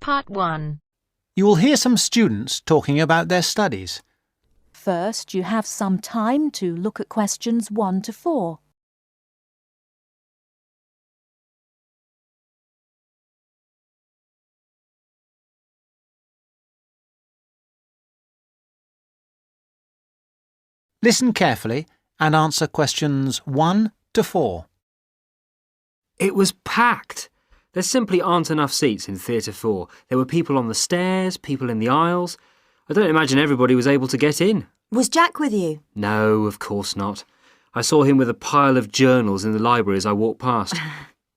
Part 1. You will hear some students talking about their studies. First, you have some time to look at questions 1 to 4. Listen carefully and answer questions 1 to 4. It was packed. There simply aren't enough seats in Theatre 4. There were people on the stairs, people in the aisles. I don't imagine everybody was able to get in. Was Jack with you? No, of course not. I saw him with a pile of journals in the library as I walked past.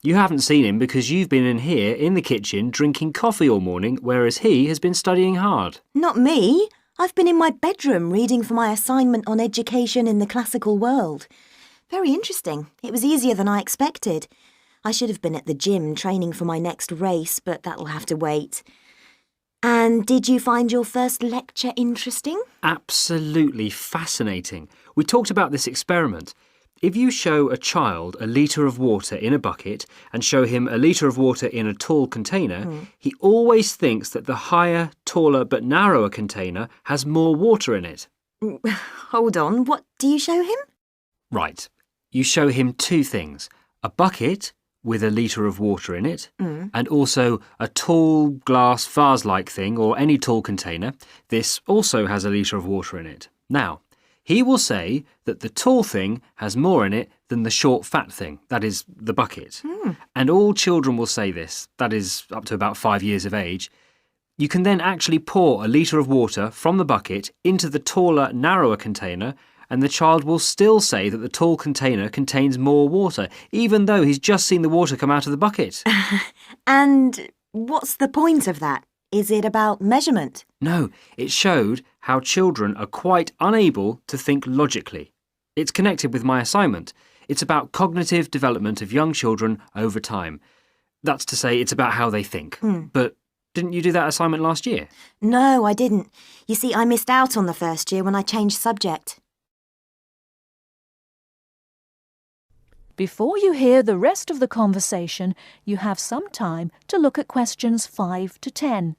You haven't seen him because you've been in here in the kitchen drinking coffee all morning, whereas he has been studying hard. Not me. I've been in my bedroom reading for my assignment on education in the classical world. Very interesting. It was easier than I expected. I should have been at the gym training for my next race, but that'll have to wait. And did you find your first lecture interesting? Absolutely fascinating. We talked about this experiment. If you show a child a litre of water in a bucket and show him a litre of water in a tall container, he always thinks that the higher, taller but narrower container has more water in it. Hold on, what do you show him? Right. You show him two things. A bucket with a litre of water in it, and also a tall glass vase-like thing or any tall container. This also has a litre of water in it. Now, he will say that the tall thing has more in it than the short fat thing, that is, the bucket. And all children will say this, that is, up to about 5 years of age. You can then actually pour a litre of water from the bucket into the taller, narrower container, and the child will still say that the tall container contains more water, even though he's just seen the water come out of the bucket. And what's the point of that? Is it about measurement? No, it showed how children are quite unable to think logically. It's connected with my assignment. It's about cognitive development of young children over time. That's to say, it's about how they think. But didn't you do that assignment last year? No, I didn't. You see, I missed out on the first year when I changed subject. Before you hear the rest of the conversation, you have some time to look at questions 5 to 10.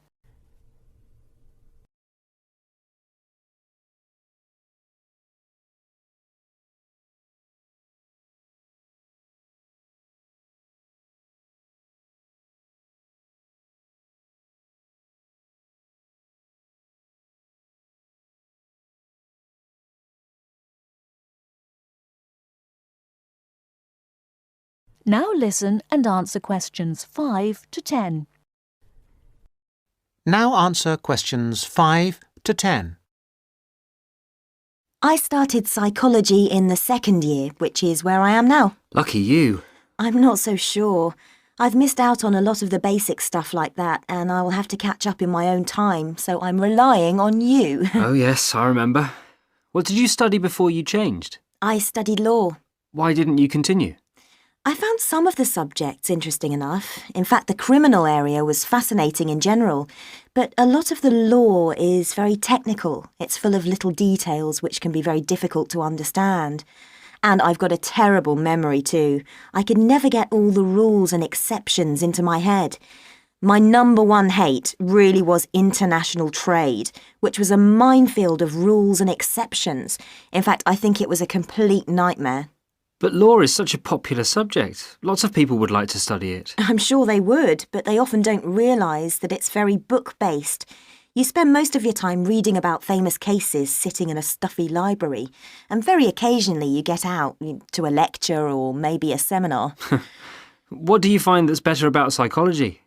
Now listen and answer questions 5 to 10. Now answer questions 5 to 10. I started psychology in the second year, which is where I am now. Lucky you. I'm not so sure. I've missed out on a lot of the basic stuff like that, and I will have to catch up in my own time, so I'm relying on you. Oh yes, I remember. What did you study before you changed? I studied law. Why didn't you continue? I found some of the subjects interesting enough. In fact, the criminal area was fascinating in general. But a lot of the law is very technical. It's full of little details which can be very difficult to understand. And I've got a terrible memory too. I could never get all the rules and exceptions into my head. My number one hate really was international trade, which was a minefield of rules and exceptions. In fact, I think it was a complete nightmare. But law is such a popular subject. Lots of people would like to study it. I'm sure they would, but they often don't realise that it's very book-based. You spend most of your time reading about famous cases sitting in a stuffy library, and very occasionally you get out to a lecture or maybe a seminar. What do you find that's better about psychology?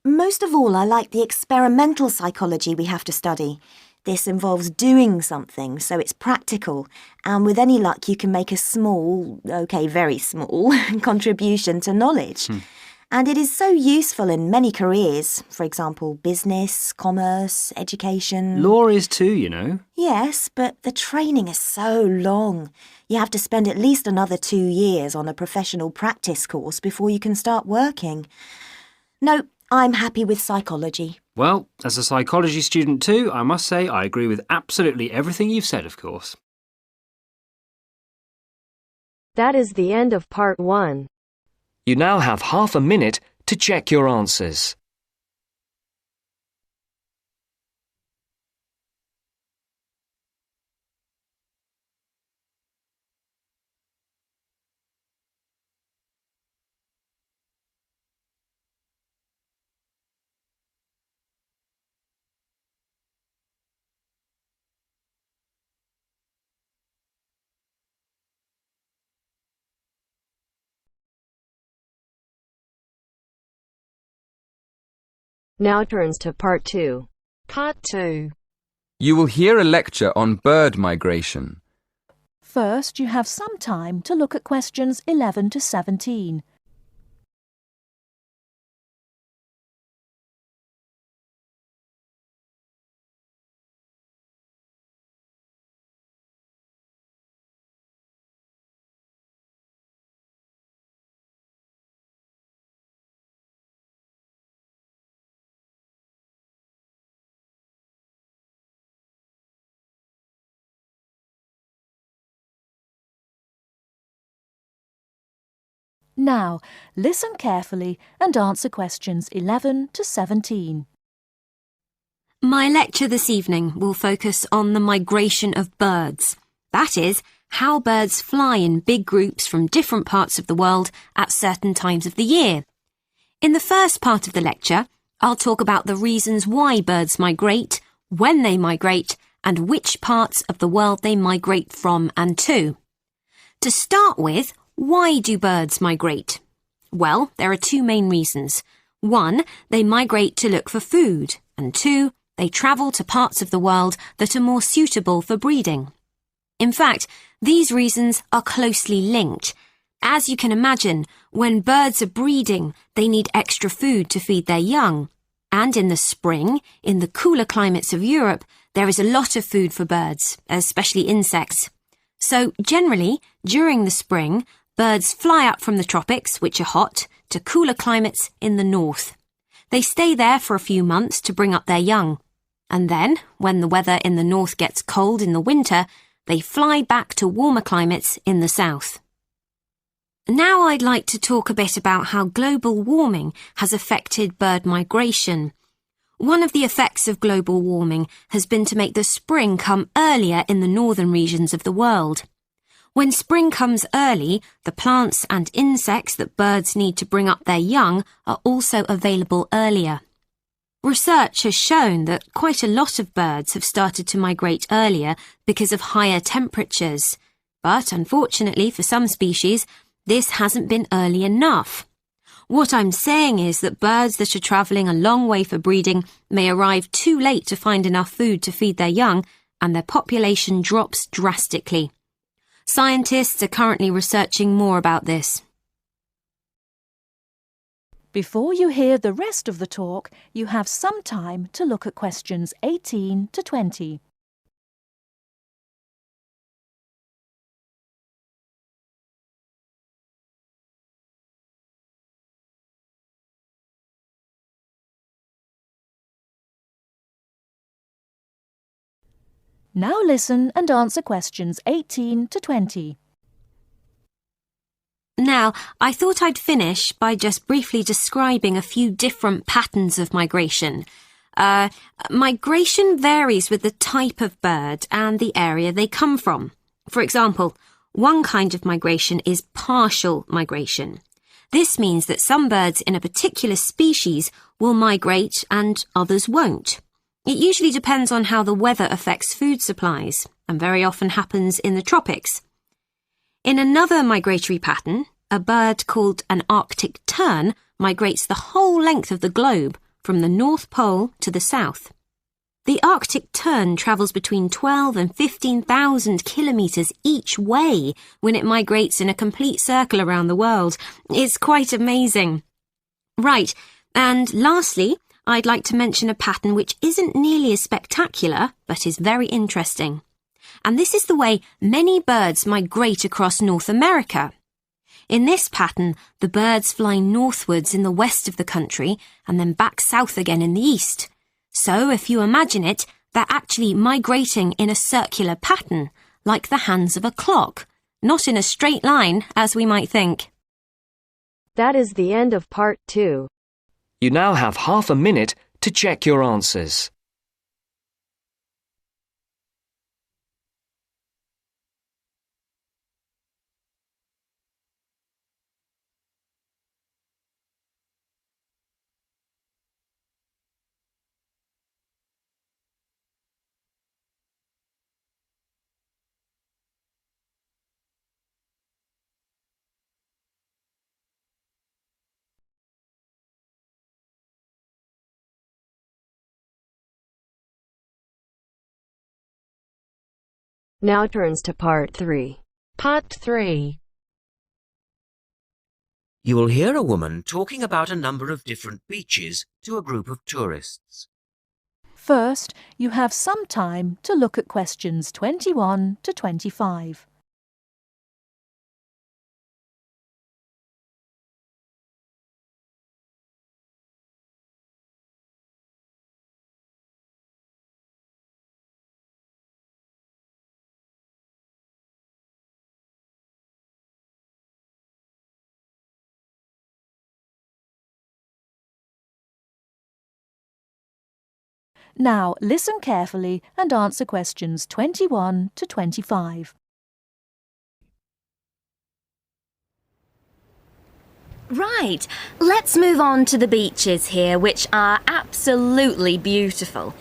Most of all, I like the experimental psychology we have to study. This involves doing something, so it's practical, and with any luck you can make a small, very small, contribution to knowledge. And it is so useful in many careers, for example, business, commerce, education. Law is too, you know. Yes, but the training is so long. You have to spend at least another 2 years on a professional practice course before you can start working. No, I'm happy with psychology. Well, as a psychology student too, I must say I agree with absolutely everything you've said, of course. That is the end of part 1. You now have half a minute to check your answers. Now turns to Part 2. Part 2. You will hear a lecture on bird migration. First, you have some time to look at questions 11 to 17. Now, listen carefully and answer questions 11 to 17. My lecture this evening will focus on the migration of birds. That is, how birds fly in big groups from different parts of the world at certain times of the year. In the first part of the lecture, I'll talk about the reasons why birds migrate, when they migrate, and which parts of the world they migrate from and to. To start with, why do birds migrate? Well, there are two main reasons. One, they migrate to look for food, and two, they travel to parts of the world that are more suitable for breeding. In fact, these reasons are closely linked. As you can imagine, when birds are breeding, they need extra food to feed their young. And in the spring, in the cooler climates of Europe, there is a lot of food for birds, especially insects. So, generally, during the spring, birds fly up from the tropics, which are hot, to cooler climates in the north. They stay there for a few months to bring up their young. And then, when the weather in the north gets cold in the winter, they fly back to warmer climates in the south. Now I'd like to talk a bit about how global warming has affected bird migration. One of the effects of global warming has been to make the spring come earlier in the northern regions of the world. When spring comes early, the plants and insects that birds need to bring up their young are also available earlier. Research has shown that quite a lot of birds have started to migrate earlier because of higher temperatures. But unfortunately for some species, this hasn't been early enough. What I'm saying is that birds that are travelling a long way for breeding may arrive too late to find enough food to feed their young, and their population drops drastically. Scientists are currently researching more about this. Before you hear the rest of the talk, you have some time to look at questions 18 to 20. Now listen and answer questions 18 to 20. Now, I thought I'd finish by just briefly describing a few different patterns of migration. Migration varies with the type of bird and the area they come from. For example, one kind of migration is partial migration. This means that some birds in a particular species will migrate and others won't. It usually depends on how the weather affects food supplies, and very often happens in the tropics. In another migratory pattern, a bird called an Arctic tern migrates the whole length of the globe, from the North Pole to the south. The Arctic tern travels between 12 and 15,000 kilometres each way when it migrates in a complete circle around the world. It's quite amazing. Right, and lastly, I'd like to mention a pattern which isn't nearly as spectacular, but is very interesting. And this is the way many birds migrate across North America. In this pattern, the birds fly northwards in the west of the country and then back south again in the east. So, if you imagine it, they're actually migrating in a circular pattern, like the hands of a clock, not in a straight line, as we might think. That is the end of Part 2. You now have half a minute to check your answers. Now turns to Part 3. Part 3. You will hear a woman talking about a number of different beaches to a group of tourists. First, you have some time to look at questions 21 to 25. Now listen carefully and answer questions 21 to 25. Right, let's move on to the beaches here, which are absolutely beautiful.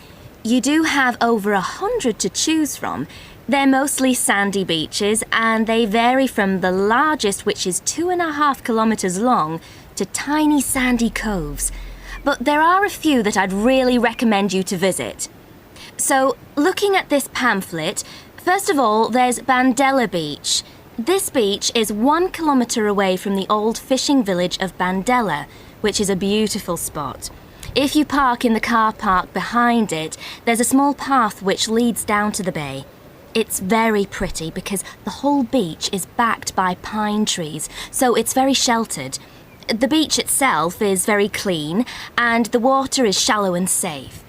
You do have over 100 to choose from. They're mostly sandy beaches and they vary from the largest, which is 2.5 kilometres long, to tiny sandy coves. But there are a few that I'd really recommend you to visit. So, looking at this pamphlet, first of all, there's Bandella Beach. This beach is 1 kilometre away from the old fishing village of Bandella, which is a beautiful spot. If you park in the car park behind it, there's a small path which leads down to the bay. It's very pretty because the whole beach is backed by pine trees, so it's very sheltered. The beach itself is very clean and the water is shallow and safe.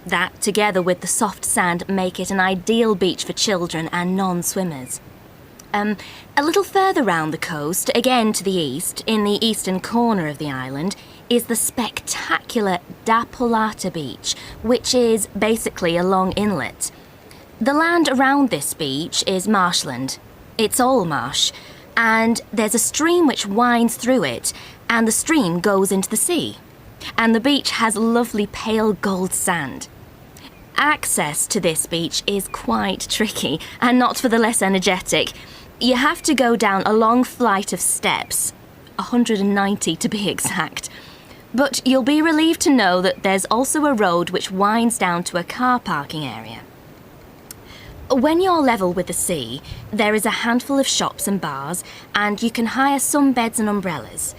That, together with the soft sand, make it an ideal beach for children and non-swimmers. A little further round the coast, again to the east, in the eastern corner of the island, is the spectacular Da Polata Beach, which is basically a long inlet. The land around this beach is marshland. It's all marsh, and there's a stream which winds through it, and the stream goes into the sea. And the beach has lovely pale gold sand. Access to this beach is quite tricky, and not for the less energetic. You have to go down a long flight of steps, 190 to be exact. But you'll be relieved to know that there's also a road which winds down to a car parking area. When you're level with the sea, there is a handful of shops and bars, and you can hire some beds and umbrellas.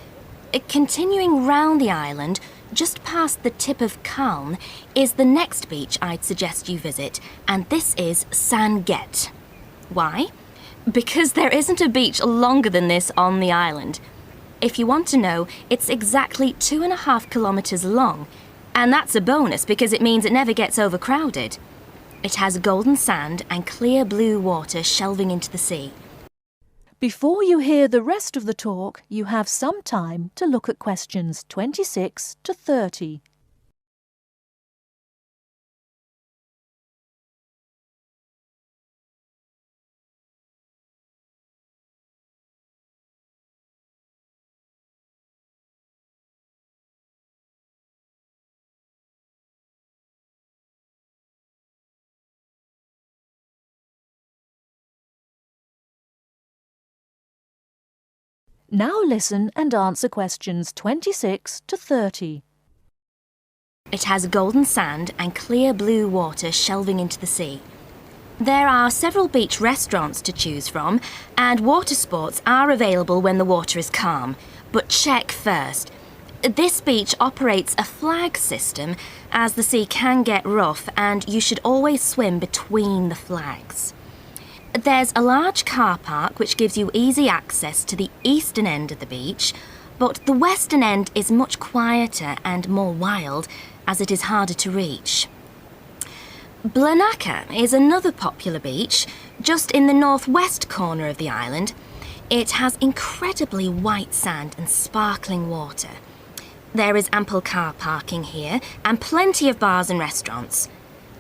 Continuing round the island, just past the tip of Calne, is the next beach I'd suggest you visit, and this is San Get. Why? Because there isn't a beach longer than this on the island. If you want to know, it's exactly 2.5 kilometres long, and that's a bonus because it means it never gets overcrowded. It has golden sand and clear blue water shelving into the sea. Before you hear the rest of the talk, you have some time to look at questions 26 to 30. Now listen and answer questions 26 to 30. It has golden sand and clear blue water shelving into the sea. There are several beach restaurants to choose from, and water sports are available when the water is calm. But check first. This beach operates a flag system, as the sea can get rough and you should always swim between the flags. There's a large car park which gives you easy access to the eastern end of the beach, but the western end is much quieter and more wild, as it is harder to reach. Blanaka is another popular beach, just in the northwest corner of the island. It has incredibly white sand and sparkling water. There is ample car parking here and plenty of bars and restaurants.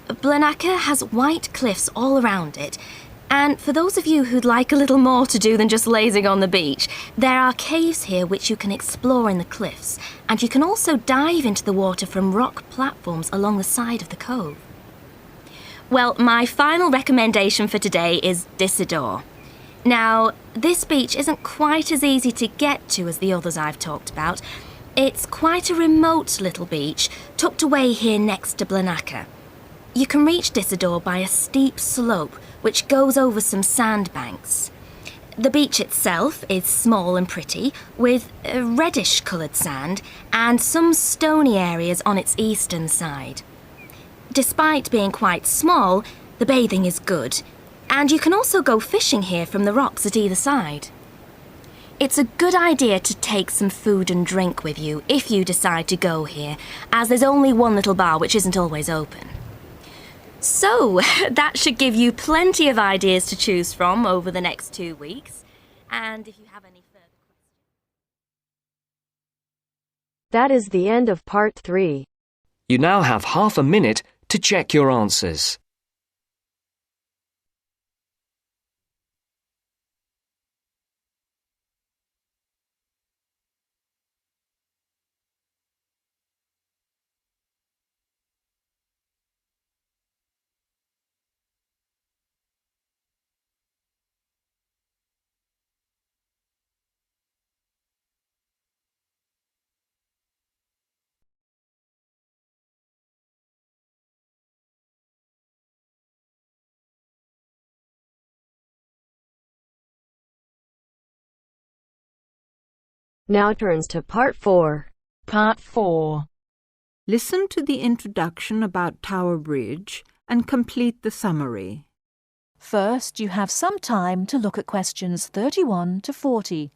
Blanaka has white cliffs all around it, and for those of you who'd like a little more to do than just lazing on the beach, there are caves here which you can explore in the cliffs, and you can also dive into the water from rock platforms along the side of the cove. Well, my final recommendation for today is Disador. Now, this beach isn't quite as easy to get to as the others I've talked about. It's quite a remote little beach, tucked away here next to Blanaka. You can reach Disador by a steep slope which goes over some sandbanks. The beach itself is small and pretty, with reddish-coloured sand and some stony areas on its eastern side. Despite being quite small, the bathing is good, and you can also go fishing here from the rocks at either side. It's a good idea to take some food and drink with you if you decide to go here, as there's only one little bar which isn't always open. So, that should give you plenty of ideas to choose from over the next 2 weeks. And if you have any further questions... That is the end of part 3. You now have half a minute to check your answers. Now turns to part 4. Part 4. Listen to the introduction about Tower Bridge and complete the summary. First, you have some time to look at questions 31 to 40.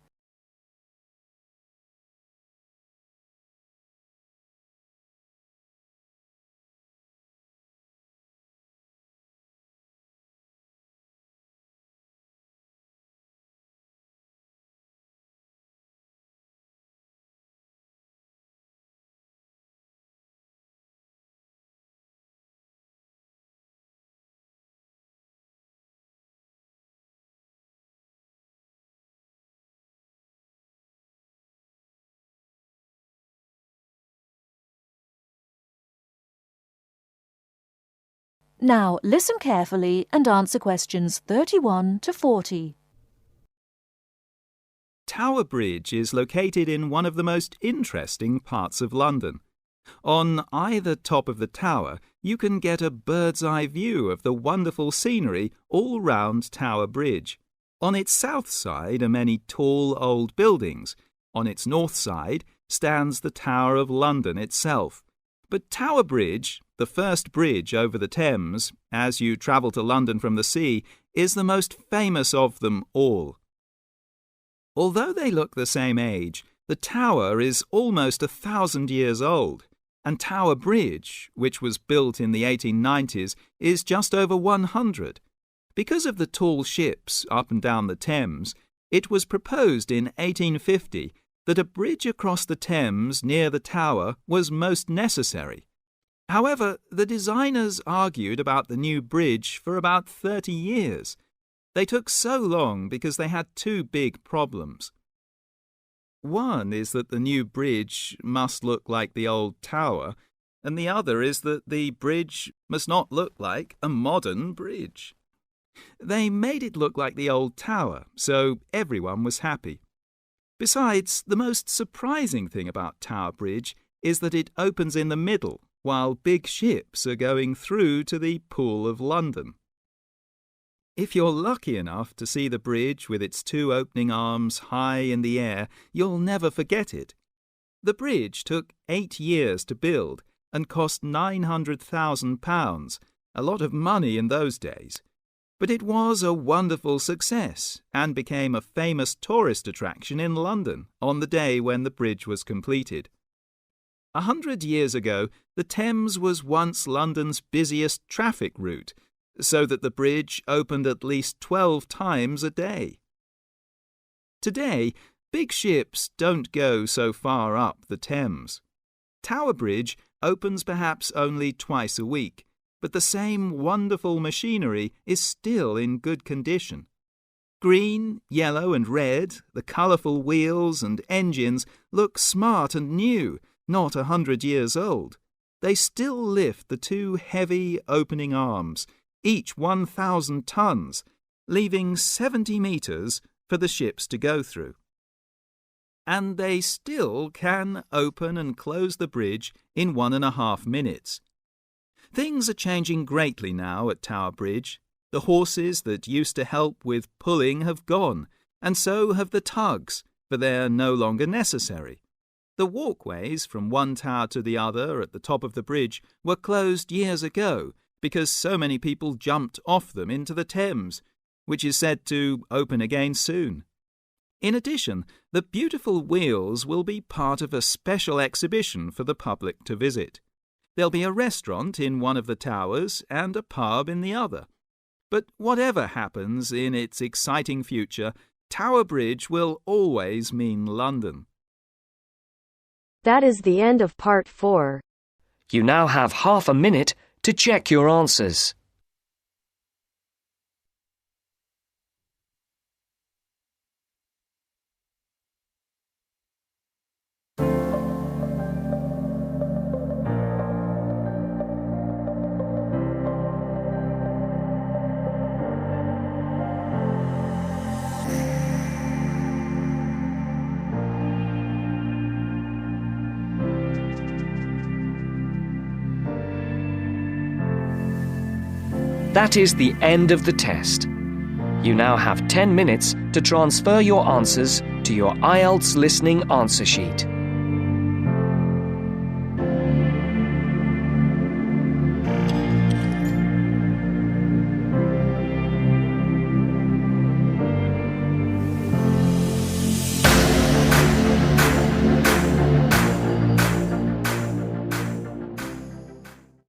Now, listen carefully and answer questions 31 to 40. Tower Bridge is located in one of the most interesting parts of London. On either top of the tower, you can get a bird's-eye view of the wonderful scenery all round Tower Bridge. On its south side are many tall old buildings. On its north side stands the Tower of London itself. But Tower Bridge, the first bridge over the Thames, as you travel to London from the sea, is the most famous of them all. Although they look the same age, the tower is almost 1,000 years old, and Tower Bridge, which was built in the 1890s, is just over 100. Because of the tall ships up and down the Thames, it was proposed in 1850 that a bridge across the Thames near the tower was most necessary. However, the designers argued about the new bridge for about 30 years. They took so long because they had two big problems. One is that the new bridge must look like the old tower, and the other is that the bridge must not look like a modern bridge. They made it look like the old tower, so everyone was happy. Besides, the most surprising thing about Tower Bridge is that it opens in the middle, while big ships are going through to the Pool of London. If you're lucky enough to see the bridge with its two opening arms high in the air, you'll never forget it. The bridge took 8 years to build and cost £900,000, a lot of money in those days. But it was a wonderful success and became a famous tourist attraction in London on the day when the bridge was completed. 100 years ago, the Thames was once London's busiest traffic route, so that the bridge opened at least 12 times a day. Today, big ships don't go so far up the Thames. Tower Bridge opens perhaps only twice a week, but the same wonderful machinery is still in good condition. Green, yellow and red, the colourful wheels and engines look smart and new, not 100 years old. They still lift the two heavy opening arms, each 1,000 tons, leaving 70 metres for the ships to go through. And they still can open and close the bridge in 1.5 minutes. Things are changing greatly now at Tower Bridge. The horses that used to help with pulling have gone, and so have the tugs, for they're no longer necessary. The walkways from one tower to the other at the top of the bridge were closed years ago because so many people jumped off them into the Thames, which is said to open again soon. In addition, the beautiful wheels will be part of a special exhibition for the public to visit. There'll be a restaurant in one of the towers and a pub in the other. But whatever happens in its exciting future, Tower Bridge will always mean London. That is the end of part 4. You now have half a minute to check your answers. That is the end of the test. You now have 10 minutes to transfer your answers to your Ielts listening answer sheet.